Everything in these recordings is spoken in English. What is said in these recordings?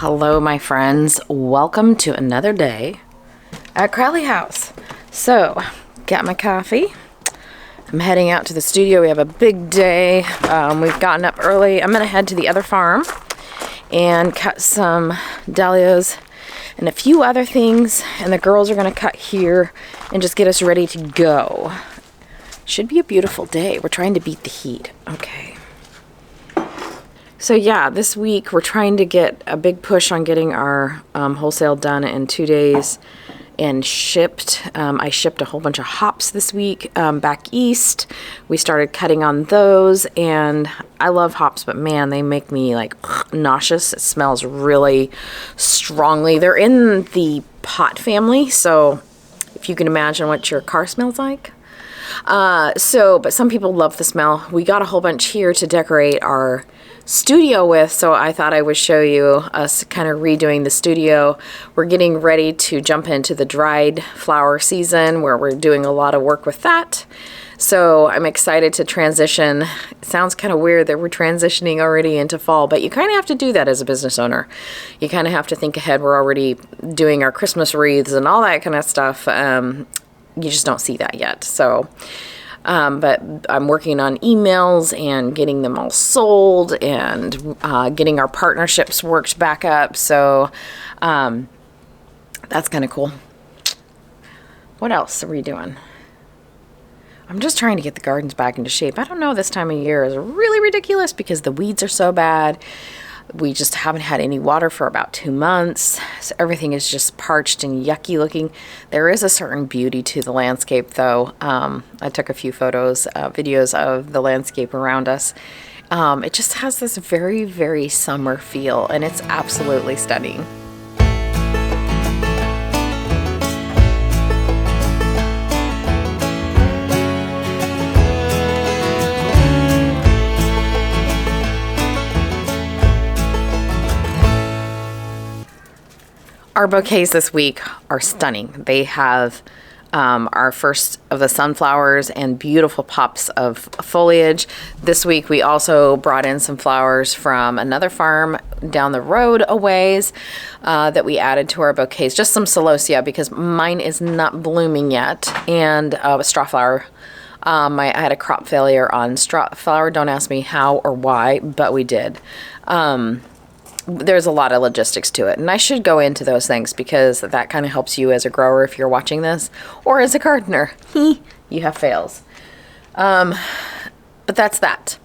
Hello, my friends. Welcome to another day at Crowley House. So, got my coffee. I'm heading out to the studio. We have a big day. We've gotten up early. I'm going to head to the other farm and cut some dahlias and a few other things. And the girls are going to cut here and just get us ready to go. Should be a beautiful day. We're trying to beat the heat. Okay. So yeah, this week we're trying to get a big push on getting our wholesale done in 2 days and shipped. I shipped a whole bunch of hops this week back east. We started cutting on those, and I love hops, but man, they make me like nauseous. It smells really strongly. They're in the pot family, so if you can imagine what your car smells like. But some people love the smell. We got a whole bunch here to decorate our studio with, so I thought I would show you us kind of redoing the studio. We're getting ready to jump into the dried flower season where we're doing a lot of work with that. So I'm excited to transition. It sounds kind of weird that we're transitioning already into fall, but you kind of have to do that as a business owner. You kind of have to think ahead. We're already doing our Christmas wreaths and all that kind of stuff. You just don't see that yet. So but I'm working on emails and getting them all sold and getting our partnerships worked back up. So that's kind of cool. What else are we doing? I'm just trying to get the gardens back into shape. I don't know, this time of year is really ridiculous because the weeds are so bad. We just haven't had any water for about 2 months. So everything is just parched and yucky looking. There is a certain beauty to the landscape though. I took a few photos, videos of the landscape around us. It just has this very, very summer feel, and it's absolutely stunning. Our bouquets this week are stunning. They have our first of the sunflowers and beautiful pops of foliage. This week we also brought in some flowers from another farm down the road a ways that we added to our bouquets. Just some celosia because mine is not blooming yet, and a straw flower. I had a crop failure on straw flower. Don't ask me how or why, but we did. There's a lot of logistics to it, and I should go into those things because that kind of helps you as a grower if you're watching this, or as a gardener. You have fails. But that's that.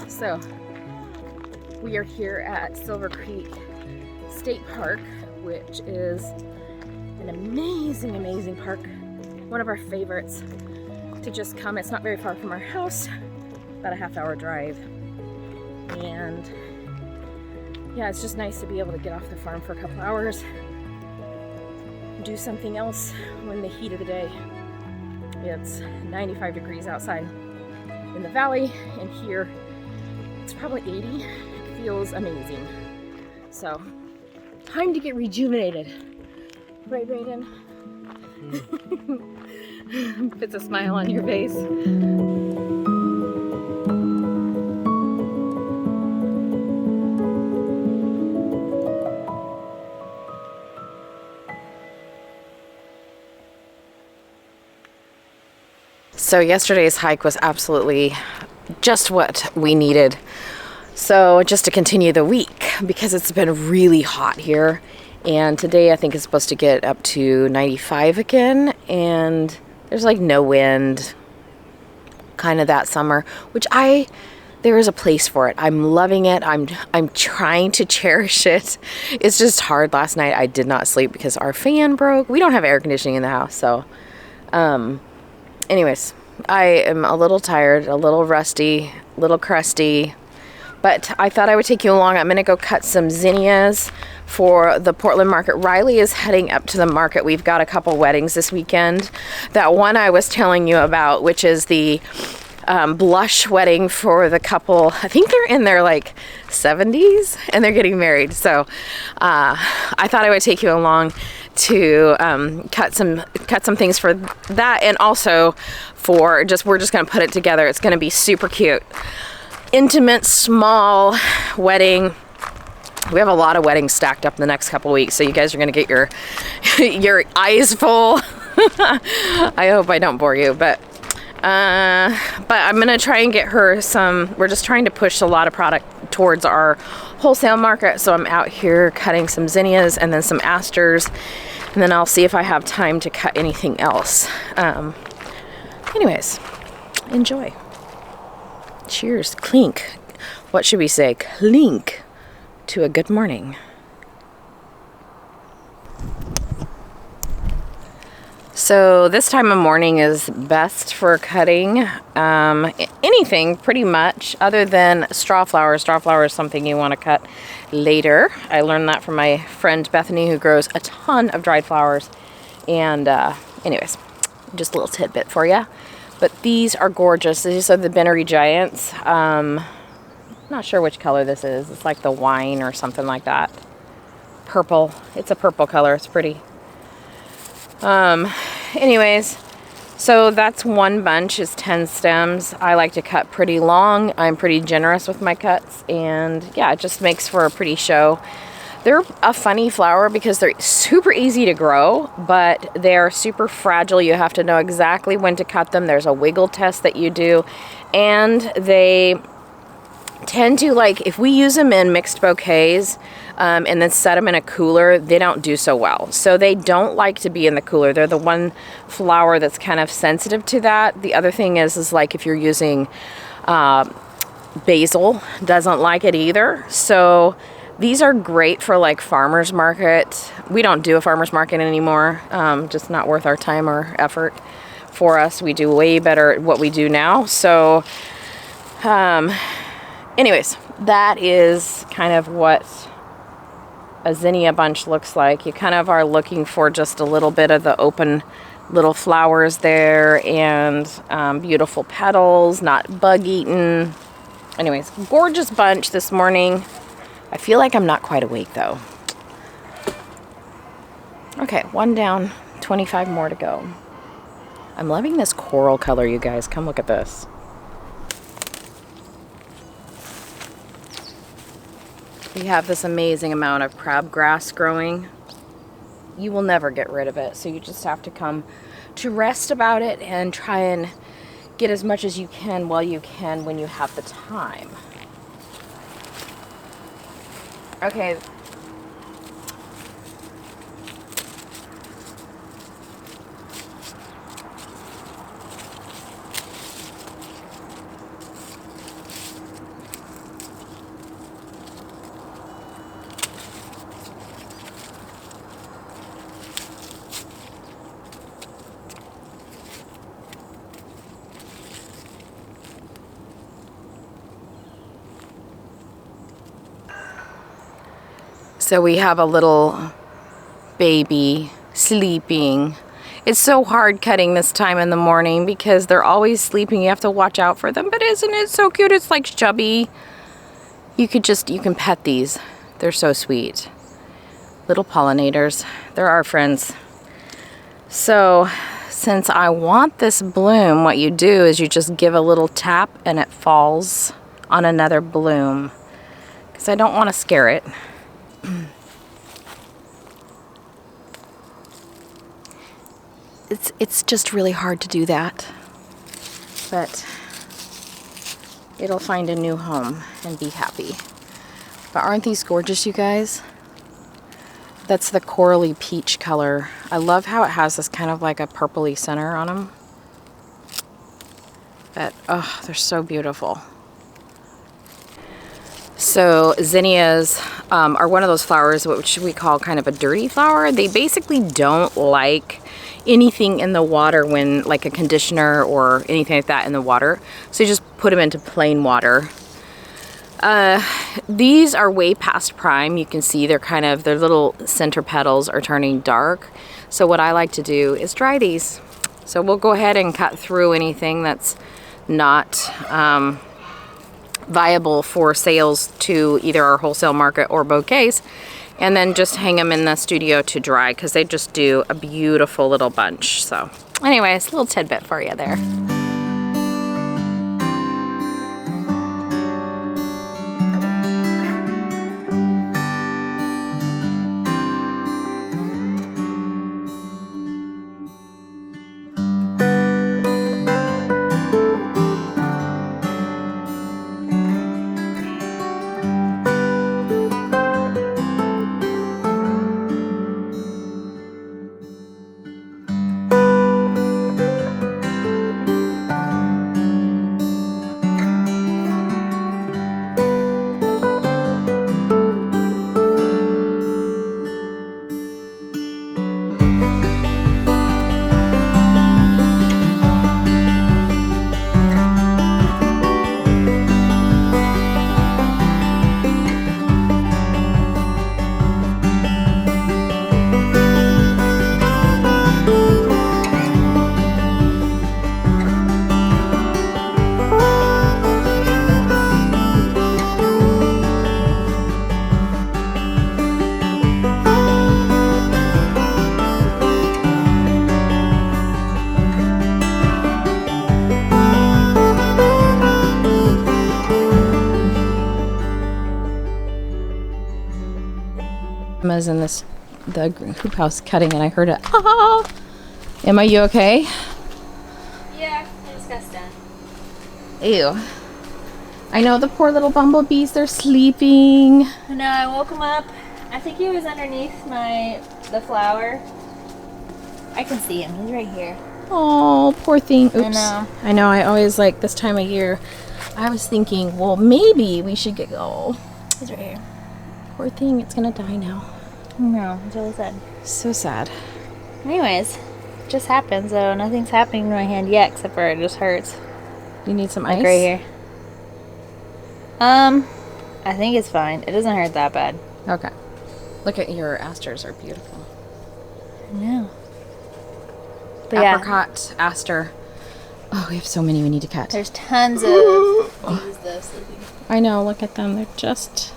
So we are here at Silver Creek State Park, which is an amazing, amazing park. One of our favorites to just come. It's not very far from our house, about a half-hour drive. And yeah, it's just nice to be able to get off the farm for a couple hours, do something else when the heat of the day. It's 95 degrees outside in the valley, and here it's probably 80. It feels amazing. So time to get rejuvenated. Right, Brayden? Puts a smile on your face. So yesterday's hike was absolutely just what we needed. So just to continue the week, because it's been really hot here, and today I think it's supposed to get up to 95 again, and there's like no wind, kind of that summer, which there is a place for it. I'm loving it. I'm trying to cherish it. It's just hard. Last night I did not sleep because our fan broke. We don't have air conditioning in the house, so anyways, I am a little tired, a little rusty, a little crusty, but I thought I would take you along. I'm going to go cut some zinnias for the Portland market. Riley is heading up to the market. We've got a couple weddings this weekend. That one I was telling you about, which is the blush wedding for the couple. I think they're in their like 70s and they're getting married. So I thought I would take you along to cut some things for that, and also for we're just going to put it together. It's going to be super cute. Intimate, small wedding. We have a lot of weddings stacked up in the next couple weeks, so you guys are going to get your eyes full. I hope I don't bore you, but I'm going to try and get her some. We're just trying to push a lot of product towards our wholesale market, so I'm out here cutting some zinnias and then some asters, and then I'll see if I have time to cut anything else. Anyways, enjoy. Cheers. Clink. What should we say? Clink to a good morning. So this time of morning is best for cutting anything pretty much, other than straw flowers. Straw flower is something you want to cut later. I learned that from my friend Bethany, who grows a ton of dried flowers. And anyways, just a little tidbit for you. But these are gorgeous. These are the Binnery Giants. Not sure which color this is. It's like the wine or something like that. Purple. It's a purple color. It's pretty. Anyways, so that's one bunch, is 10 stems. I like to cut pretty long. I'm pretty generous with my cuts, and yeah, it just makes for a pretty show. They're a funny flower because they're super easy to grow, but they're super fragile. You have to know exactly when to cut them. There's a wiggle test that you do, and they tend to, like, if we use them in mixed bouquets and then set them in a cooler, they don't do so well. So they don't like to be in the cooler. They're the one flower that's kind of sensitive to that. The other thing is like if you're using basil, doesn't like it either. So these are great for like farmer's market. We don't do a farmer's market anymore. Just not worth our time or effort for us. We do way better at what we do now. So anyways, that is kind of what a zinnia bunch looks like. You kind of are looking for just a little bit of the open little flowers there, and beautiful petals, not bug eaten. Anyways, gorgeous bunch this morning. I feel like I'm not quite awake though. Okay, one down, 25 more to go. I'm loving this coral color, you guys. Come look at this. We have this amazing amount of crabgrass growing. You will never get rid of it, so you just have to come to rest about it and try and get as much as you can while you can when you have the time. Okay. So we have a little baby sleeping. It's so hard cutting this time in the morning because they're always sleeping. You have to watch out for them. But isn't it so cute? It's like chubby. You can pet these. They're so sweet. little pollinators. They're our friends. So since I want this bloom, what you do is you just give a little tap and it falls on another bloom, because I don't want to scare it. It's just really hard to do that, but it'll find a new home and be happy. But aren't these gorgeous, you guys? That's the corally peach color. I love how it has this kind of like a purpley center on them. But oh, they're so beautiful. So zinnias are one of those flowers which we call kind of a dirty flower. They basically don't like anything in the water, when like a conditioner or anything like that in the water. So you just put them into plain water. These are way past prime. You can see they're kind of, their little center petals are turning dark. So what I like to do is dry these. So we'll go ahead and cut through anything that's not viable for sales to either our wholesale market or bouquets, and then just hang them in the studio to dry, because they just do a beautiful little bunch. So anyways, a little tidbit for you there. Emma's in the hoop house cutting, and I heard it. Ah! Emma, you okay? Yeah, I just got stung. Ew. I know, the poor little bumblebees, they're sleeping. No, I woke him up. I think he was underneath the flower. I can see him. He's right here. Oh, poor thing. Oops. I know. I know, I always like this time of year. I was thinking, well, maybe we should get. Oh, He's right here. poor thing, it's gonna die now. No, it's really sad. So sad. Anyways, it just happened, so nothing's happening to my hand yet, except for it just hurts. You need some Like ice? right here. I think it's fine. It doesn't hurt that bad. Okay. Look at your asters, are beautiful. I know. But yeah, Apricot, aster. Oh, we have so many we need to cut. there's tons of these though sleeping. I know, look at them. They're just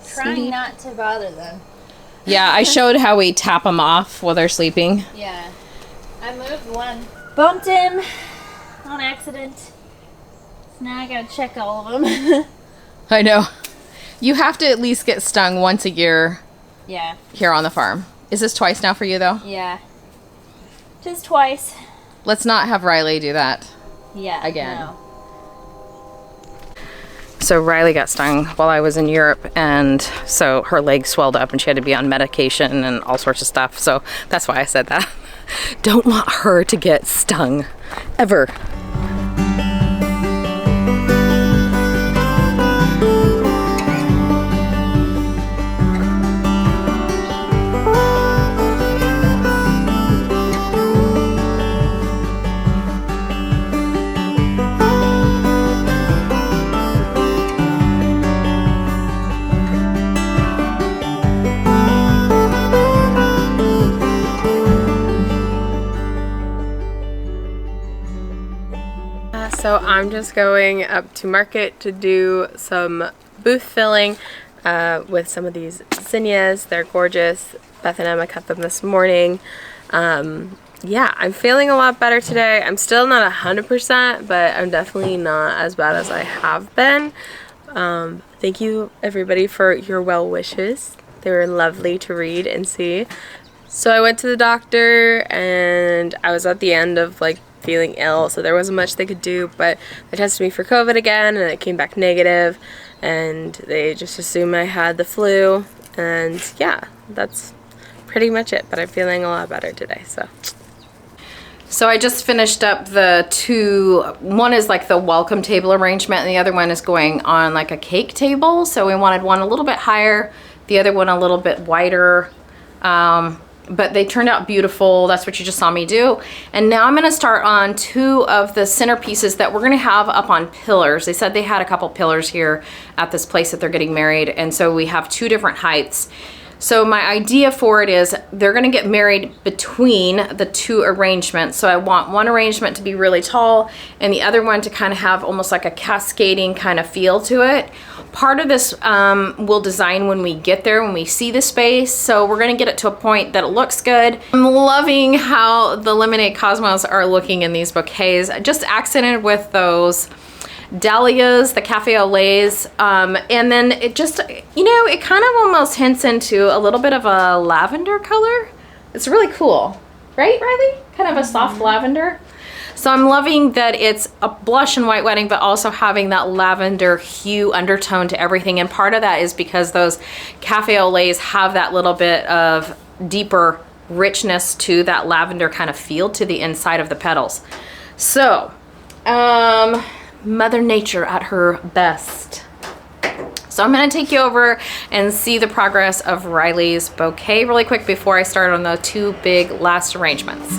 Trying sleep. not to bother them. Yeah, I showed how we tap them off while they're sleeping. Yeah. I moved one. Bumped him on accident. So now I gotta check all of them. I know. You have to at least get stung once a year Yeah. here on the farm. Is this twice now for you, though? Yeah. Just twice. Let's not have Riley do that. Yeah. Again. No. So Riley got stung while I was in Europe, and so her leg swelled up and she had to be on medication and all sorts of stuff. So that's why I said that. Don't want her to get stung. Ever. So I'm just going up to market to do some booth filling. with some of these zinnias. They're gorgeous. Beth and Emma cut them this morning. Yeah, I'm feeling a lot better today. I'm still not 100%, but I'm definitely not as bad as I have been. Thank you everybody for your well wishes. They were lovely to read and see. So I went to the doctor and I was at the end of like feeling ill, so there wasn't much they could do, but they tested me for COVID again and it came back negative, and they just assumed I had the flu, and yeah, that's pretty much it, but I'm feeling a lot better today. So I just finished up the two, one is like the welcome table arrangement and the other one is going on like a cake table. So we wanted one a little bit higher, the other one a little bit wider. But they turned out beautiful. That's what you just saw me do. And now I'm gonna start on two of the centerpieces that we're gonna have up on pillars. They said they had a couple pillars here at this place that they're getting married. And so we have two different heights. So my idea for it is they're gonna get married between the two arrangements. So I want one arrangement to be really tall and the other one to kind of have almost like a cascading kind of feel to it. Part of this we'll design when we get there, when we see the space. So we're gonna get it to a point that it looks good. I'm loving how the Lemonade Cosmos are looking in these bouquets. Just accented with those dahlias, the cafe au laits, and then it just, you know, it kind of almost hints into a little bit of a lavender color. It's really cool, right, Riley? Kind of a soft lavender. So I'm loving that it's a blush and white wedding, but also having that lavender hue undertone to everything. And part of that is because those cafe au laits have that little bit of deeper richness to that lavender kind of feel to the inside of the petals. So, Mother Nature at her best. So I'm gonna take you over and see the progress of Riley's bouquet really quick before I start on the two big last arrangements.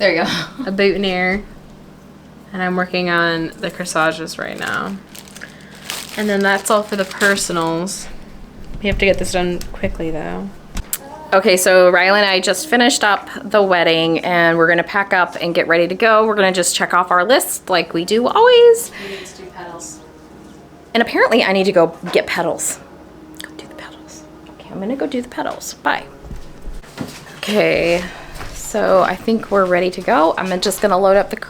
There you go. a boutonniere, and I'm working on the corsages right now. And then that's all for the personals. We have to get this done quickly though. Okay, so Riley and I just finished up the wedding and we're gonna pack up and get ready to go. We're gonna just check off our list like we do always. We need to do petals. And apparently I need to go get petals. Go do the petals. Okay, I'm gonna go do the petals. Bye. Okay, so I think we're ready to go. I'm just gonna load up the,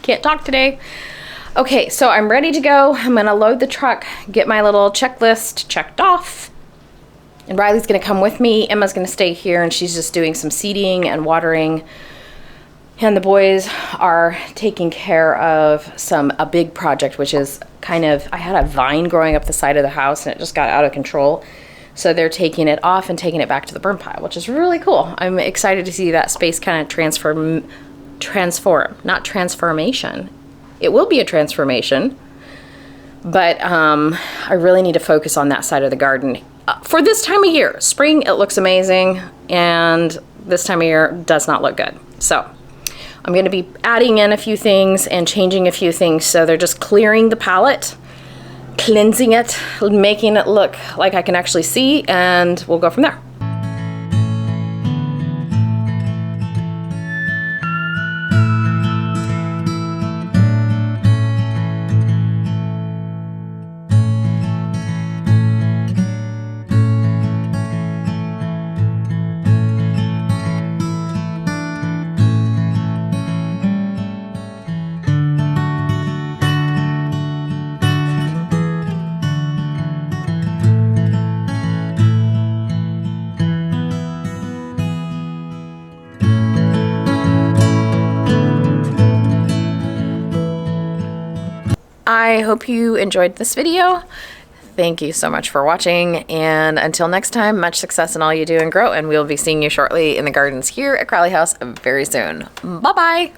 can't talk today. Okay, so I'm ready to go. I'm gonna load the truck, get my little checklist checked off. And Riley's gonna come with me. Emma's gonna stay here and she's just doing some seeding and watering. And the boys are taking care of a big project, which is kind of, I had a vine growing up the side of the house and it just got out of control. So they're taking it off and taking it back to the burn pile, which is really cool. I'm excited to see that space kind of transform, not transformation. It will be a transformation, but I really need to focus on that side of the garden. For this time of year, spring, it looks amazing, and this time of year does not look good. So I'm gonna be adding in a few things and changing a few things. So they're just clearing the palette, cleansing it, making it look like I can actually see, and we'll go from there. I hope you enjoyed this video. Thank you so much for watching, and until next time, much success in all you do and grow, and we'll be seeing you shortly in the gardens here at Crowley House very soon. Bye-bye.